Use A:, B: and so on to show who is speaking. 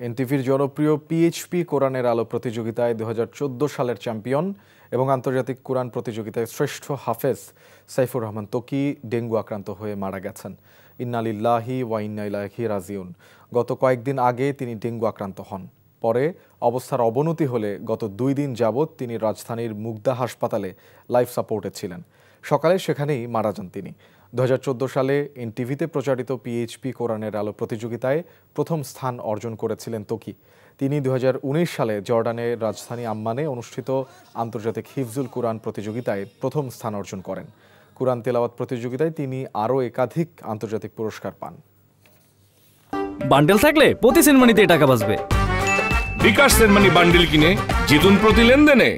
A: এনটিভির জনপ্রিয় পিএইচপি কোরআনের আলো প্রতিযোগিতায় 2014 সালের চ্যাম্পিয়ন এবং আন্তর্জাতিক কোরআন প্রতিযোগিতায় শ্রেষ্ঠ হাফেজ সাইফুর রহমান ত্বকী ডেঙ্গু আক্রান্ত হয়ে মারা গেছেন। ইন্না লিল্লাহি ওয়া ইন্না ইলাইহি রাজিউন। গত কয়েকদিন আগে তিনি ডেঙ্গু আক্রান্ত হন। পরে অবস্থার অবনতি হলে গত 2 দিন যাবৎ তিনি রাজধানীর মুগদা হাসপাতালে লাইফ সাপোর্টে ছিলেন। সকালে সেখানেই মারা যান তিনি। 2014 সালে এনটিভিতে প্রচারিত পিএইচপি কোরআনের আলো প্রতিযোগিতায় প্রথম স্থান অর্জন করেছিলেন ত্বকী। তিনি 2019 সালে জর্ডানের রাজধানী আম্মানে অনুষ্ঠিত আন্তর্জাতিক হিফজুল কোরআন প্রতিযোগিতায় প্রথম স্থান অর্জন করেন। কোরআন তেলাওয়াত প্রতিযোগিতায় তিনি আরও একাধিক আন্তর্জাতিক পুরস্কার পান।
B: বান্ডেল থাকলে প্রতি সেনমানিতে টাকা বাঁচবে।
C: বিকাশ সেনমানি বান্ডেল কিনে জিতুন প্রতি লেনদেনে।